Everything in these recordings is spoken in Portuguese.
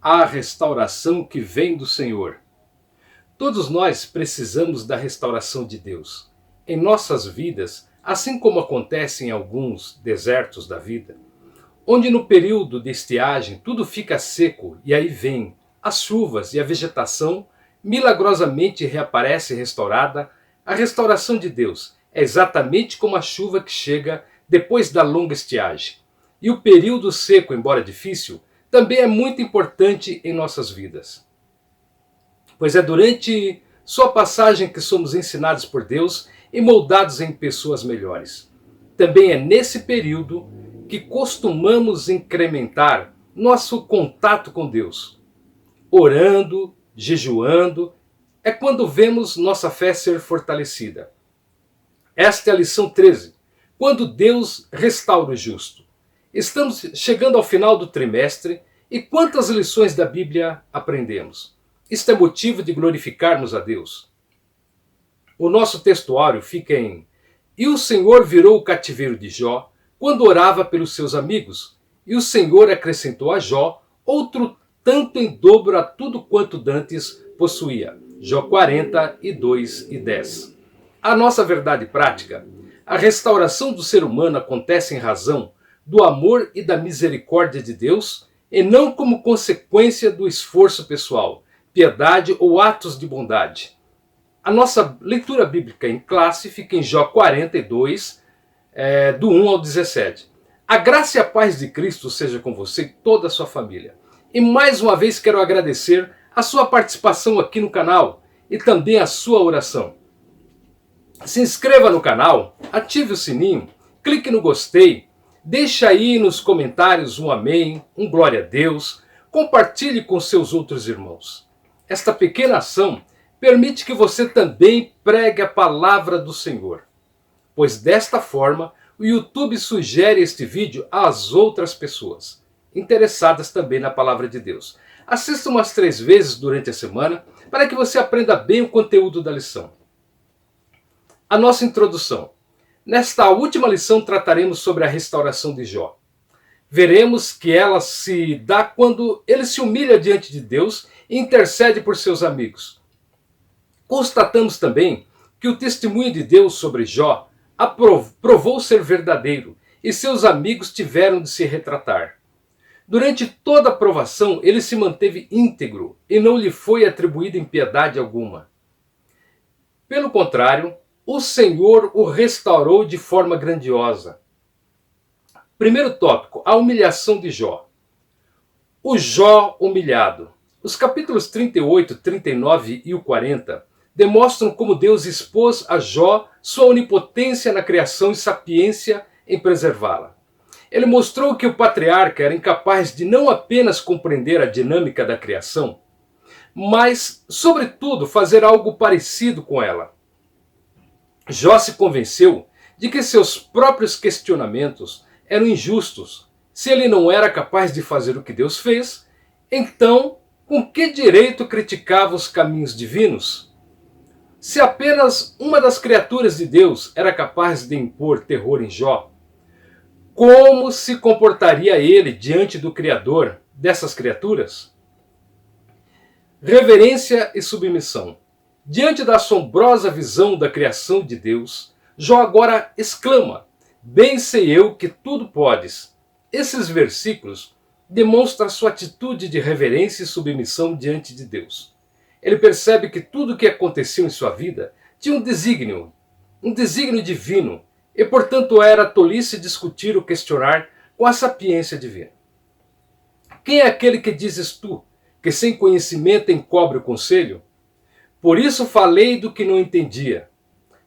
A restauração que vem do Senhor. Todos nós precisamos da restauração de Deus. Em nossas vidas, assim como acontece em alguns desertos da vida, onde no período de estiagem tudo fica seco e aí vem as chuvas e a vegetação milagrosamente reaparece restaurada, a restauração de Deus é exatamente como a chuva que chega depois da longa estiagem. E o período seco, embora difícil, também é muito importante em nossas vidas. Pois é durante sua passagem que somos ensinados por Deus e moldados em pessoas melhores. Também é nesse período que costumamos incrementar nosso contato com Deus. Orando, jejuando, é quando vemos nossa fé ser fortalecida. Esta é a lição 13, quando Deus restaura o justo. Estamos chegando ao final do trimestre e quantas lições da Bíblia aprendemos? Isto é motivo de glorificarmos a Deus. O nosso textuário fica em: E o Senhor virou o cativeiro de Jó quando orava pelos seus amigos, e o Senhor acrescentou a Jó outro tanto em dobro a tudo quanto dantes possuía. Jó 42:10. A nossa verdade prática: a restauração do ser humano acontece em razão do amor e da misericórdia de Deus, e não como consequência do esforço pessoal, piedade ou atos de bondade. A nossa leitura bíblica em classe fica em Jó 42, do 1 ao 17. A graça e a paz de Cristo seja com você e toda a sua família. E mais uma vez quero agradecer a sua participação aqui no canal e também a sua oração. Se inscreva no canal, ative o sininho, clique no gostei, deixe aí nos comentários um amém, um glória a Deus, compartilhe com seus outros irmãos. Esta pequena ação permite que você também pregue a palavra do Senhor, pois desta forma o YouTube sugere este vídeo às outras pessoas, interessadas também na palavra de Deus. Assista umas 3 vezes durante a semana para que você aprenda bem o conteúdo da lição. A nossa introdução. Nesta última lição trataremos sobre a restauração de Jó. Veremos que ela se dá quando ele se humilha diante de Deus e intercede por seus amigos. Constatamos também que o testemunho de Deus sobre Jó provou ser verdadeiro e seus amigos tiveram de se retratar. Durante toda a provação ele se manteve íntegro e não lhe foi atribuída impiedade alguma. Pelo contrário, o Senhor o restaurou de forma grandiosa. Primeiro tópico, a humilhação de Jó. O Jó humilhado. Os capítulos 38, 39 e o 40 demonstram como Deus expôs a Jó sua onipotência na criação e sapiência em preservá-la. Ele mostrou que o patriarca era incapaz de não apenas compreender a dinâmica da criação, mas, sobretudo, fazer algo parecido com ela. Jó se convenceu de que seus próprios questionamentos eram injustos. Se ele não era capaz de fazer o que Deus fez, então com que direito criticava os caminhos divinos? Se apenas uma das criaturas de Deus era capaz de impor terror em Jó, como se comportaria ele diante do Criador dessas criaturas? Reverência e submissão. Diante da assombrosa visão da criação de Deus, Jó agora exclama: Bem sei eu que tudo podes. Esses versículos demonstram sua atitude de reverência e submissão diante de Deus. Ele percebe que tudo o que aconteceu em sua vida tinha um desígnio divino, e portanto era tolice discutir ou questionar com a sapiência divina. Quem é aquele que dizes tu, que sem conhecimento encobre o conselho? Por isso falei do que não entendia.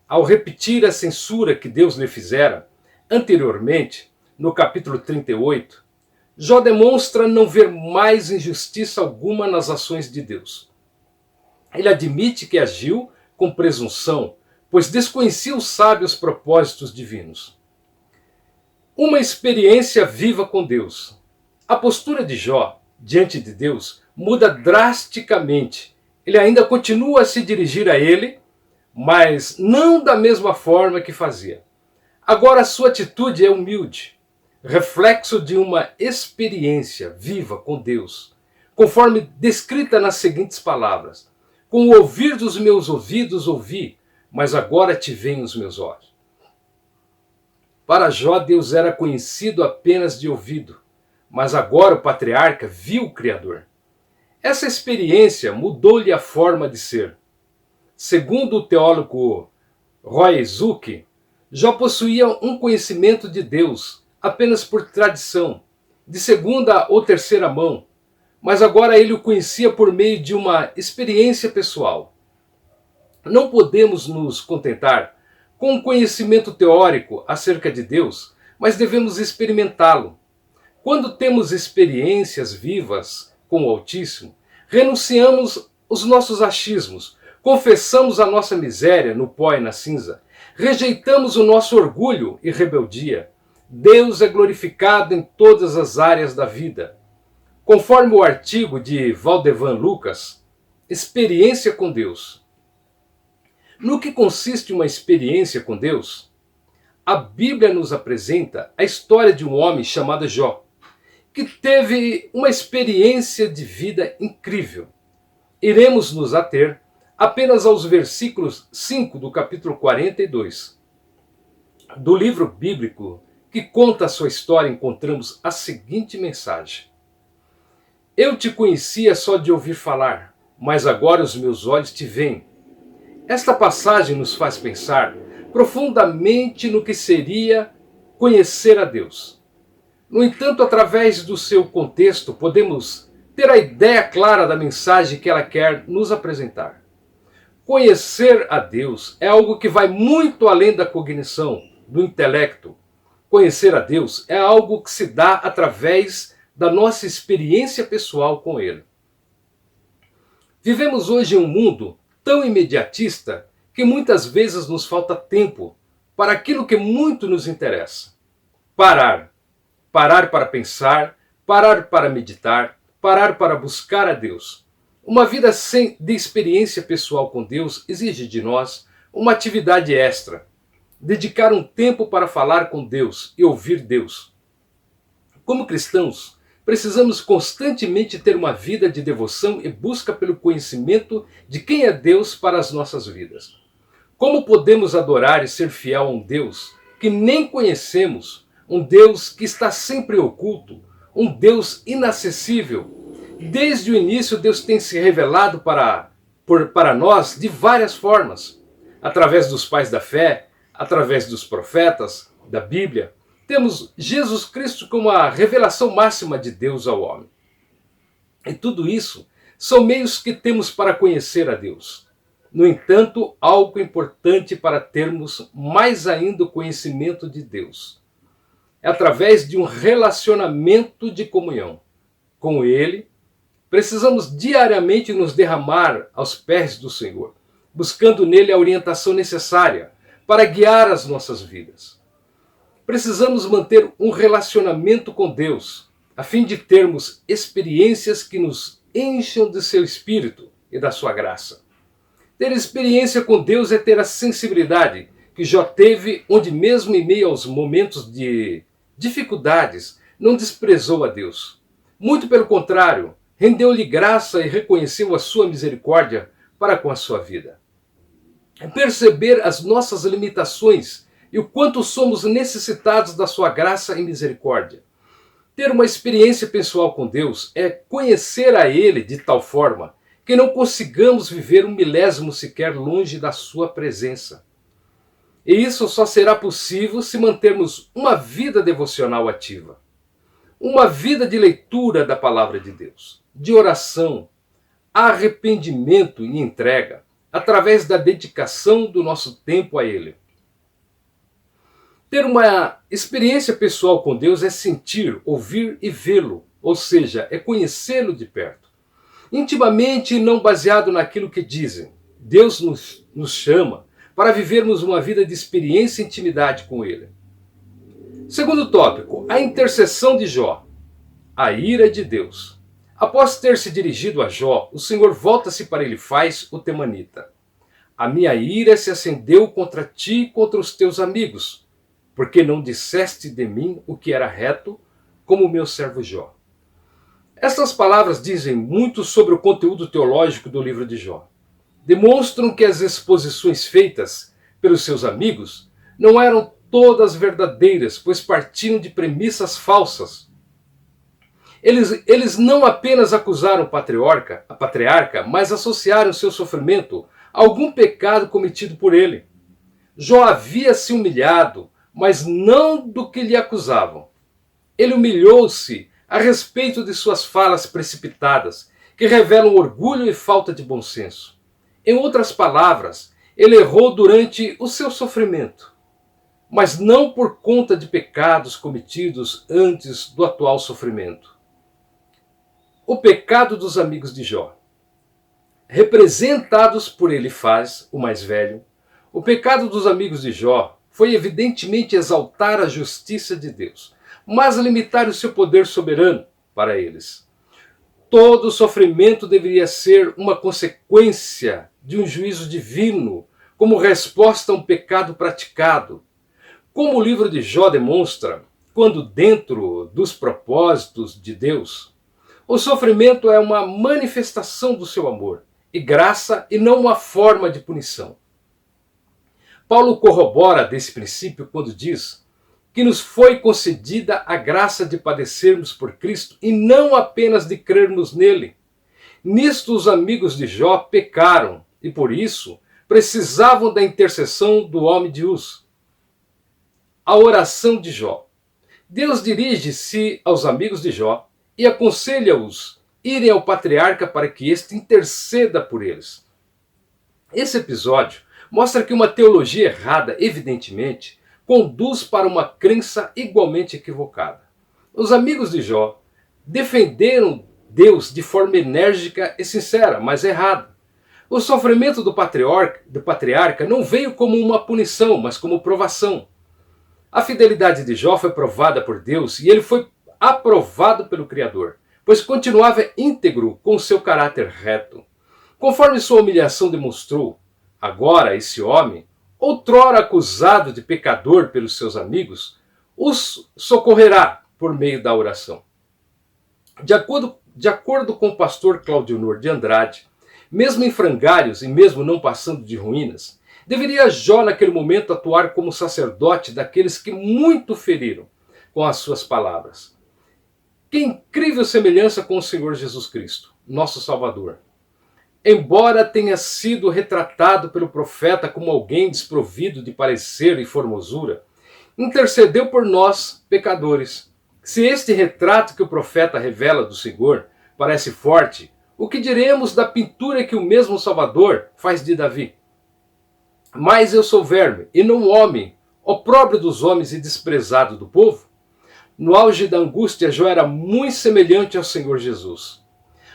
Ao repetir a censura que Deus lhe fizera anteriormente, no capítulo 38, Jó demonstra não ver mais injustiça alguma nas ações de Deus. Ele admite que agiu com presunção, pois desconhecia os sábios propósitos divinos. Uma experiência viva com Deus. A postura de Jó diante de Deus muda drasticamente. Ele ainda continua a se dirigir a ele, mas não da mesma forma que fazia. Agora a sua atitude é humilde, reflexo de uma experiência viva com Deus, conforme descrita nas seguintes palavras: com o ouvir dos meus ouvidos ouvi, mas agora te veem os meus olhos. Para Jó, Deus era conhecido apenas de ouvido, mas agora o patriarca viu o Criador. Essa experiência mudou-lhe a forma de ser. Segundo o teólogo Roy Zuck, Jó possuía um conhecimento de Deus apenas por tradição, de segunda ou terceira mão, mas agora ele o conhecia por meio de uma experiência pessoal. Não podemos nos contentar com um conhecimento teórico acerca de Deus, mas devemos experimentá-lo. Quando temos experiências vivas com o Altíssimo, renunciamos os nossos achismos, confessamos a nossa miséria no pó e na cinza, rejeitamos o nosso orgulho e rebeldia. Deus é glorificado em todas as áreas da vida. Conforme o artigo de Valdevan Lucas, experiência com Deus. No que consiste uma experiência com Deus? A Bíblia nos apresenta a história de um homem chamado Jó, que teve uma experiência de vida incrível. Iremos nos ater apenas aos versículos 5 do capítulo 42. Do livro bíblico que conta a sua história, encontramos a seguinte mensagem: Eu te conhecia só de ouvir falar, mas agora os meus olhos te veem. Esta passagem nos faz pensar profundamente no que seria conhecer a Deus. No entanto, através do seu contexto, podemos ter a ideia clara da mensagem que ela quer nos apresentar. Conhecer a Deus é algo que vai muito além da cognição, do intelecto. Conhecer a Deus é algo que se dá através da nossa experiência pessoal com Ele. Vivemos hoje em um mundo tão imediatista que muitas vezes nos falta tempo para aquilo que muito nos interessa. Parar para pensar, parar para meditar, parar para buscar a Deus. Uma vida de experiência pessoal com Deus exige de nós uma atividade extra. Dedicar um tempo para falar com Deus e ouvir Deus. Como cristãos, precisamos constantemente ter uma vida de devoção e busca pelo conhecimento de quem é Deus para as nossas vidas. Como podemos adorar e ser fiel a um Deus que nem conhecemos, um Deus que está sempre oculto, um Deus inacessível? Desde o início, Deus tem se revelado para nós de várias formas. Através dos pais da fé, através dos profetas, da Bíblia. Temos Jesus Cristo como a revelação máxima de Deus ao homem. E tudo isso são meios que temos para conhecer a Deus. No entanto, algo importante para termos mais ainda o conhecimento de Deus é através de um relacionamento de comunhão. Com Ele, precisamos diariamente nos derramar aos pés do Senhor, buscando nele a orientação necessária para guiar as nossas vidas. Precisamos manter um relacionamento com Deus, a fim de termos experiências que nos encham de seu Espírito e da sua graça. Ter experiência com Deus é ter a sensibilidade que Jó teve, onde mesmo em meio aos momentos de dificuldades, não desprezou a Deus. Muito pelo contrário, rendeu-lhe graça e reconheceu a sua misericórdia para com a sua vida. Perceber as nossas limitações e o quanto somos necessitados da sua graça e misericórdia. Ter uma experiência pessoal com Deus é conhecer a Ele de tal forma que não consigamos viver um milésimo sequer longe da sua presença. E isso só será possível se mantermos uma vida devocional ativa. Uma vida de leitura da palavra de Deus, de oração, arrependimento e entrega, através da dedicação do nosso tempo a Ele. Ter uma experiência pessoal com Deus é sentir, ouvir e vê-lo, ou seja, é conhecê-lo de perto. Intimamente e não baseado naquilo que dizem. Deus nos chama para vivermos uma vida de experiência e intimidade com Ele. Segundo tópico, a intercessão de Jó. A ira de Deus. Após ter se dirigido a Jó, o Senhor volta-se para Elifaz, o temanita. A minha ira se acendeu contra ti e contra os teus amigos, porque não disseste de mim o que era reto, como o meu servo Jó. Estas palavras dizem muito sobre o conteúdo teológico do livro de Jó. Demonstram que as exposições feitas pelos seus amigos não eram todas verdadeiras, pois partiam de premissas falsas. Eles não apenas acusaram a patriarca, mas associaram seu sofrimento a algum pecado cometido por ele. Jó havia se humilhado, mas não do que lhe acusavam. Ele humilhou-se a respeito de suas falas precipitadas, que revelam orgulho e falta de bom senso. Em outras palavras, ele errou durante o seu sofrimento, mas não por conta de pecados cometidos antes do atual sofrimento. O pecado dos amigos de Jó, representados por Elifaz, o mais velho, o pecado dos amigos de Jó foi evidentemente exaltar a justiça de Deus, mas limitar o seu poder soberano para eles. Todo sofrimento deveria ser uma consequência de um juízo divino, como resposta a um pecado praticado. Como o livro de Jó demonstra, quando dentro dos propósitos de Deus, o sofrimento é uma manifestação do seu amor e graça e não uma forma de punição. Paulo corrobora desse princípio quando diz que nos foi concedida a graça de padecermos por Cristo e não apenas de crermos nele. Nisto os amigos de Jó pecaram e por isso precisavam da intercessão do homem de Uz. A oração de Jó. Deus dirige-se aos amigos de Jó e aconselha-os irem ao patriarca para que este interceda por eles. Esse episódio mostra que uma teologia errada, evidentemente, conduz para uma crença igualmente equivocada. Os amigos de Jó defenderam Deus de forma enérgica e sincera, mas errada. O sofrimento do patriarca não veio como uma punição, mas como provação. A fidelidade de Jó foi provada por Deus e ele foi aprovado pelo Criador, pois continuava íntegro com seu caráter reto. Conforme sua humilhação demonstrou, agora esse homem, outrora acusado de pecador pelos seus amigos, os socorrerá por meio da oração. De acordo com o pastor Claudionor de Andrade, mesmo em frangalhos e mesmo não passando de ruínas, deveria Jó naquele momento atuar como sacerdote daqueles que muito feriram com as suas palavras. Que incrível semelhança com o Senhor Jesus Cristo, nosso Salvador. Embora tenha sido retratado pelo profeta como alguém desprovido de parecer e formosura, intercedeu por nós, pecadores. Se este retrato que o profeta revela do Senhor parece forte, o que diremos da pintura que o mesmo Salvador faz de Davi? Mas eu sou verme, e não homem, opróbrio dos homens e desprezado do povo? No auge da angústia, Jó era muito semelhante ao Senhor Jesus.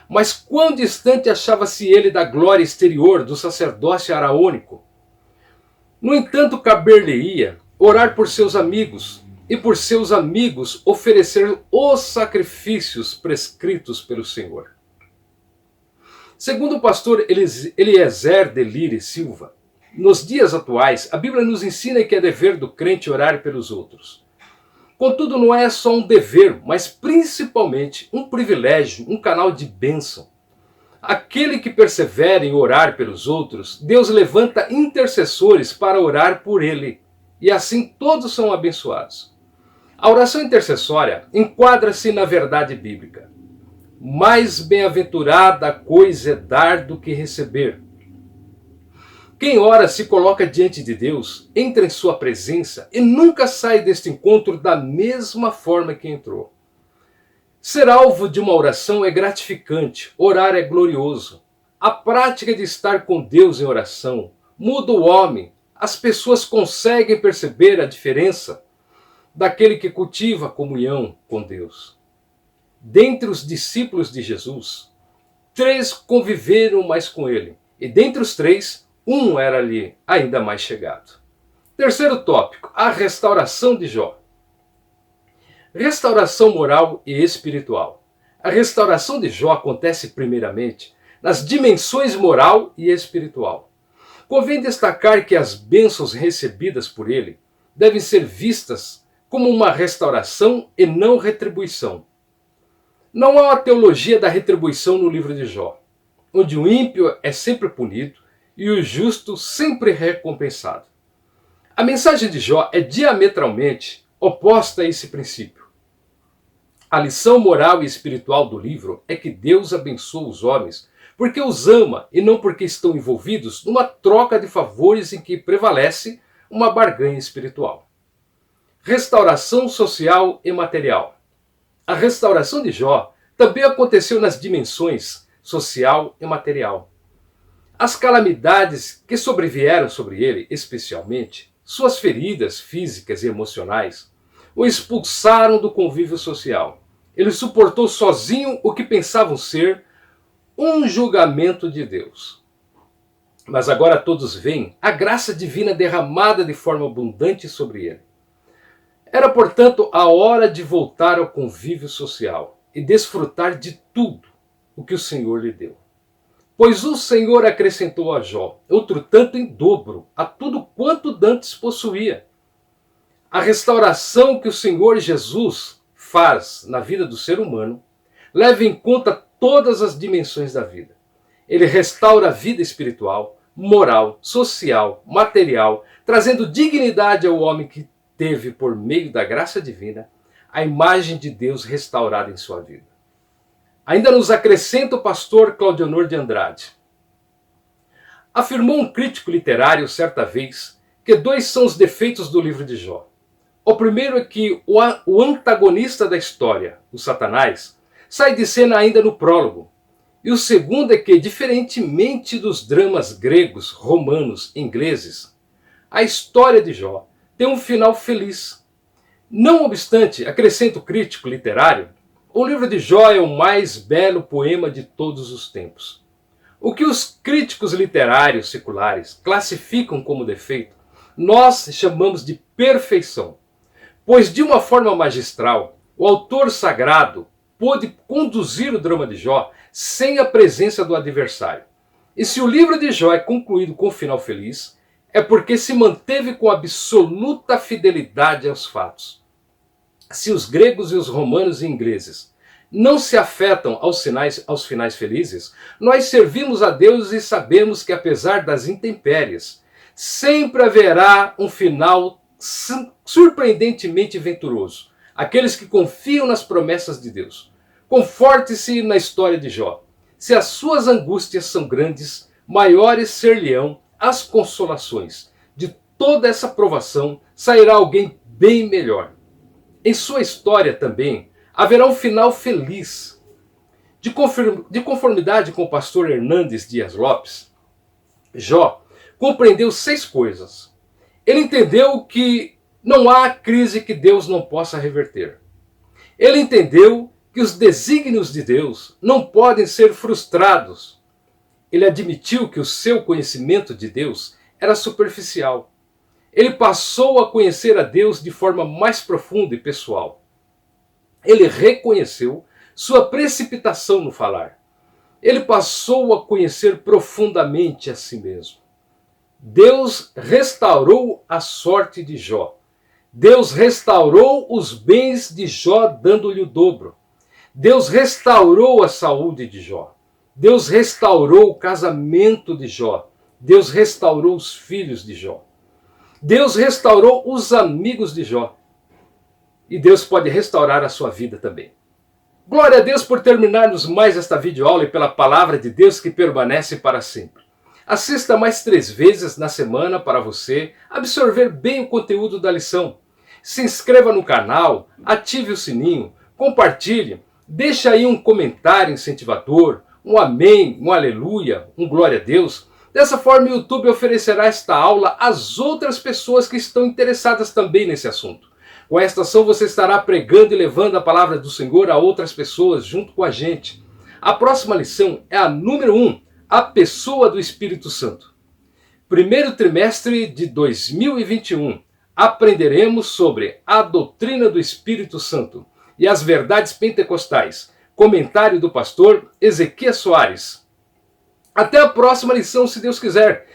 Mas quão distante achava-se ele da glória exterior do sacerdócio araônico? No entanto, caber-lhe-ia orar por seus amigos, e por seus amigos oferecer os sacrifícios prescritos pelo Senhor. Segundo o pastor Eliezer de Lire Silva, nos dias atuais, a Bíblia nos ensina que é dever do crente orar pelos outros. Contudo, não é só um dever, mas principalmente um privilégio, um canal de bênção. Aquele que persevera em orar pelos outros, Deus levanta intercessores para orar por ele, e assim todos são abençoados. A oração intercessória enquadra-se na verdade bíblica. Mais bem-aventurada coisa é dar do que receber. Quem ora se coloca diante de Deus, entra em sua presença e nunca sai deste encontro da mesma forma que entrou. Ser alvo de uma oração é gratificante, orar é glorioso. A prática de estar com Deus em oração muda o homem. As pessoas conseguem perceber a diferença daquele que cultiva a comunhão com Deus. Dentre os discípulos de Jesus, 3 conviveram mais com ele, e dentre os 3, um era-lhe ainda mais chegado. Terceiro tópico, a restauração de Jó. Restauração moral e espiritual. A restauração de Jó acontece primeiramente nas dimensões moral e espiritual. Convém destacar que as bênçãos recebidas por ele devem ser vistas como uma restauração e não retribuição. Não há uma teologia da retribuição no livro de Jó, onde o ímpio é sempre punido e o justo sempre recompensado. A mensagem de Jó é diametralmente oposta a esse princípio. A lição moral e espiritual do livro é que Deus abençoa os homens porque os ama e não porque estão envolvidos numa troca de favores em que prevalece uma barganha espiritual. Restauração social e material. A restauração de Jó também aconteceu nas dimensões social e material. As calamidades que sobrevieram sobre ele, especialmente, suas feridas físicas e emocionais, o expulsaram do convívio social. Ele suportou sozinho o que pensavam ser um julgamento de Deus. Mas agora todos veem a graça divina derramada de forma abundante sobre ele. Era, portanto, a hora de voltar ao convívio social e desfrutar de tudo o que o Senhor lhe deu. Pois o Senhor acrescentou a Jó outro tanto em dobro a tudo quanto dantes possuía. A restauração que o Senhor Jesus faz na vida do ser humano leva em conta todas as dimensões da vida. Ele restaura a vida espiritual, moral, social, material, trazendo dignidade ao homem que teve, por meio da graça divina, a imagem de Deus restaurada em sua vida. Ainda nos acrescenta o pastor Claudionor de Andrade. Afirmou um crítico literário certa vez que dois são os defeitos do livro de Jó. O primeiro é que o antagonista da história, o Satanás, sai de cena ainda no prólogo. E o segundo é que, diferentemente dos dramas gregos, romanos, ingleses, a história de Jó tem um final feliz. Não obstante, acrescenta o crítico literário, o livro de Jó é o mais belo poema de todos os tempos. O que os críticos literários seculares classificam como defeito, nós chamamos de perfeição. Pois de uma forma magistral, o autor sagrado pôde conduzir o drama de Jó sem a presença do adversário. E se o livro de Jó é concluído com um final feliz, é porque se manteve com absoluta fidelidade aos fatos. Se os gregos e os romanos e ingleses não se afetam aos finais felizes, nós servimos a Deus e sabemos que, apesar das intempéries, sempre haverá um final surpreendentemente venturoso. Aqueles que confiam nas promessas de Deus. Conforte-se na história de Jó. Se as suas angústias são grandes, maiores ser-lhe-ão as consolações. De toda essa provação sairá alguém bem melhor. Em sua história também haverá um final feliz. De conformidade com o pastor Hernandes Dias Lopes, Jó compreendeu 6 coisas. Ele entendeu que não há crise que Deus não possa reverter. Ele entendeu que os desígnios de Deus não podem ser frustrados. Ele admitiu que o seu conhecimento de Deus era superficial. Ele passou a conhecer a Deus de forma mais profunda e pessoal. Ele reconheceu sua precipitação no falar. Ele passou a conhecer profundamente a si mesmo. Deus restaurou a sorte de Jó. Deus restaurou os bens de Jó, dando-lhe o dobro. Deus restaurou a saúde de Jó. Deus restaurou o casamento de Jó. Deus restaurou os filhos de Jó. Deus restaurou os amigos de Jó. E Deus pode restaurar a sua vida também. Glória a Deus por terminarmos mais esta videoaula e pela palavra de Deus que permanece para sempre. Assista mais 3 vezes na semana para você absorver bem o conteúdo da lição. Se inscreva no canal, ative o sininho, compartilhe, deixe aí um comentário incentivador, um amém, um aleluia, um glória a Deus. Dessa forma o YouTube oferecerá esta aula às outras pessoas que estão interessadas também nesse assunto. Com esta ação você estará pregando e levando a palavra do Senhor a outras pessoas junto com a gente. A próxima lição é a número 1. A pessoa do Espírito Santo. Primeiro trimestre de 2021, aprenderemos sobre a doutrina do Espírito Santo e as verdades pentecostais. Comentário do pastor Ezequias Soares. Até a próxima lição, se Deus quiser.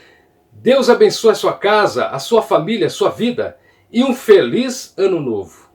Deus abençoe a sua casa, a sua família, a sua vida e um feliz Ano Novo.